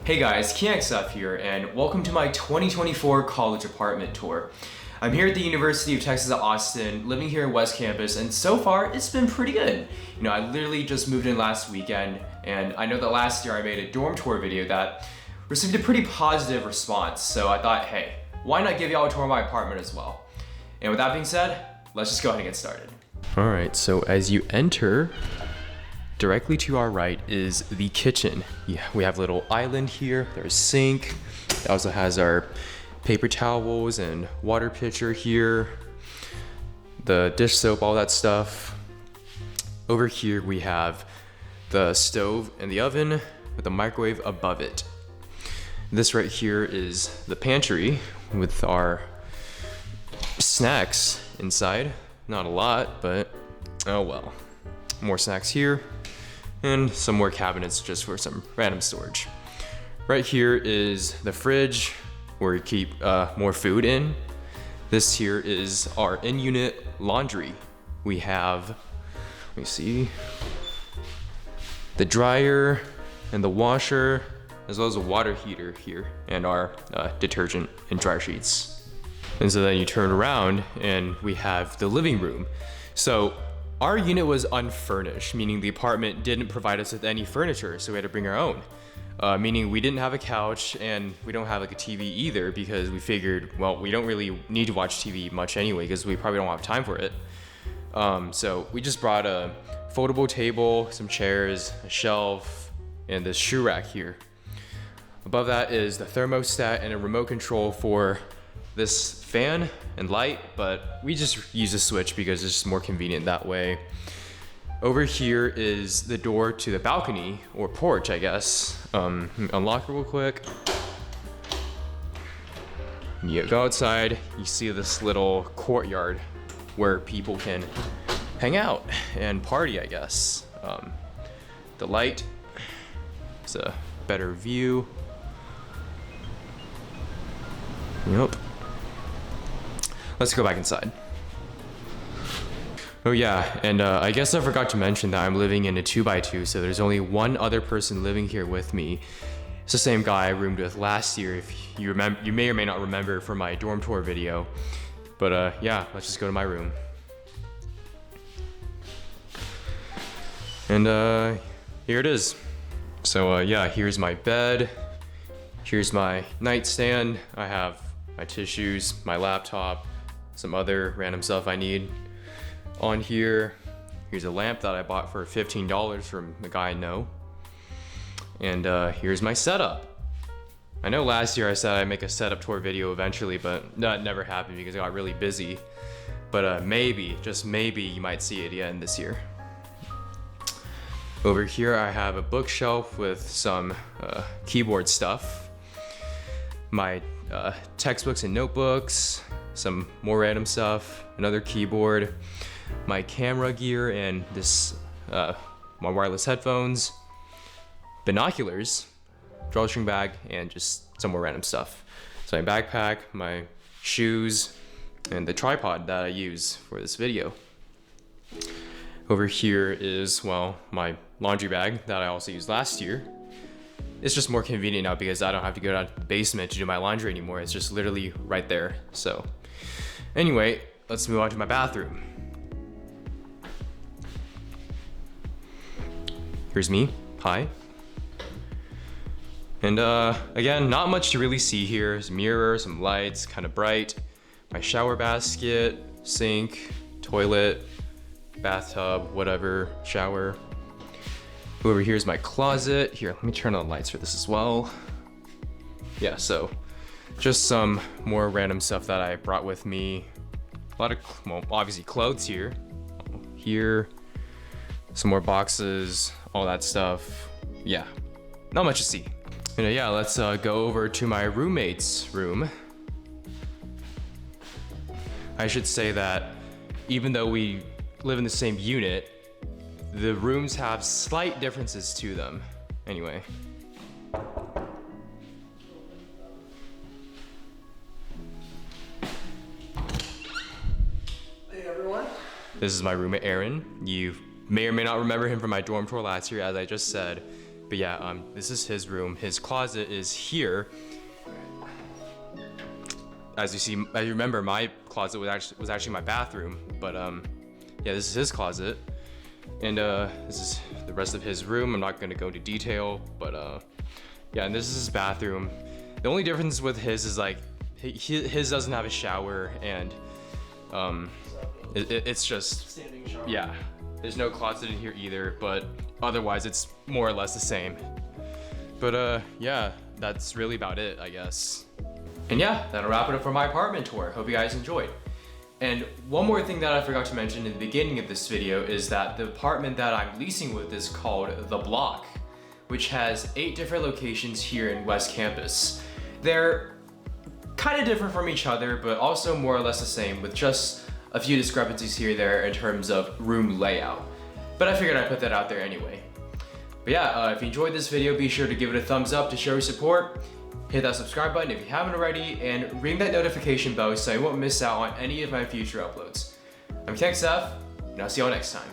Hey guys, KXF here, and welcome to my 2024 college apartment tour. I'm here at the University of Texas at Austin, living here at West Campus, and so far it's been pretty good. You know, I literally just moved in last weekend, and I know that last year I made a dorm tour video that received a pretty positive response, so I thought, hey, why not give y'all a tour of my apartment as well? And with that being said, let's just go ahead and get started. All right, so as you enter, directly to our right is the kitchen. Yeah, we have a little island here. There's a sink. It also has our paper towels and water pitcher here. The dish soap, all that stuff. Over here we have the stove and the oven with the microwave above it. This right here is the pantry with our snacks inside. Not a lot, but oh well. More snacks here. And some more cabinets just for some random storage. Right here is the fridge where we keep more food in. This here is our in-unit laundry. We have, let me see, the dryer and the washer, as well as a water heater here, and our detergent and dryer sheets. And so then you turn around and we have the living room. So our unit was unfurnished, meaning the apartment didn't provide us with any furniture, so we had to bring our own. Meaning we didn't have a couch and we don't have like a TV either, because we figured, well, we don't really need to watch TV much anyway because we probably don't have time for it. So we just brought a foldable table, some chairs, a shelf, and this shoe rack here. Above that is the thermostat and a remote control for this fan and light, but we just use a switch because it's just more convenient that way. Over here is the door to the balcony or porch, I guess. Unlock it real quick. You go outside, you see this little courtyard where people can hang out and party, I guess. The light is a better view. Yep. Let's go back inside. Oh yeah, and I guess I forgot to mention that I'm living in a 2x2, so there's only one other person living here with me. It's the same guy I roomed with last year, if you remember. You may or may not remember from my dorm tour video. But yeah, let's just go to my room. And here it is. So yeah, here's my bed. Here's my nightstand. I have my tissues, my laptop, some other random stuff I need on here. Here's a lamp that I bought for $15 from the guy I know. And here's my setup. I know last year I said I'd make a setup tour video eventually, but that never happened because I got really busy. But maybe, just maybe, you might see it again this year. Over here I have a bookshelf with some keyboard stuff. My textbooks and notebooks, some more random stuff, another keyboard, my camera gear, and this my wireless headphones, binoculars, drawstring bag, and just some more random stuff. So my backpack, my shoes, and the tripod that I use for this video. Over here is, well, my laundry bag that I also used last year. It's just more convenient now because I don't have to go down to the basement to do my laundry anymore. It's just literally right there. So anyway, let's move on to my bathroom. Here's me. Hi. And again, not much to really see here. There's a mirror, some lights, kind of bright. My shower basket, sink, toilet, bathtub, whatever, shower. Over here is my closet. Here, let me turn on the lights for this as well. Yeah, so just some more random stuff that I brought with me. A lot of, well, obviously clothes here. Here, some more boxes, all that stuff. Yeah, not much to see. And yeah, let's go over to my roommate's room. I should say that even though we live in the same unit, the rooms have slight differences to them. Anyway. Hey everyone. This is my roommate Aaron. You may or may not remember him from my dorm tour last year, as I just said. But yeah, this is his room. His closet is here. As you remember, my closet was actually my bathroom. But yeah, this is his closet, and this is the rest of his room. I'm not gonna go into detail, but yeah, and this is his bathroom. The only difference with his is like his doesn't have a shower, and it's just Standing shower. yeah. There's no closet in here either, but otherwise it's more or less the same. But yeah, that's really about it, I guess. And yeah, that'll wrap it up for my apartment tour. Hope you guys enjoyed. And one more thing that I forgot to mention in the beginning of this video is that the apartment that I'm leasing with is called The Block, which has 8 different locations here in West Campus. They're kind of different from each other, but also more or less the same, with just a few discrepancies here and there in terms of room layout. But I figured I'd put that out there anyway. But yeah, if you enjoyed this video, be sure to give it a thumbs up to show your support. Hit that subscribe button if you haven't already, and ring that notification bell so you won't miss out on any of my future uploads. I'm Keng Seth, and I'll see y'all next time.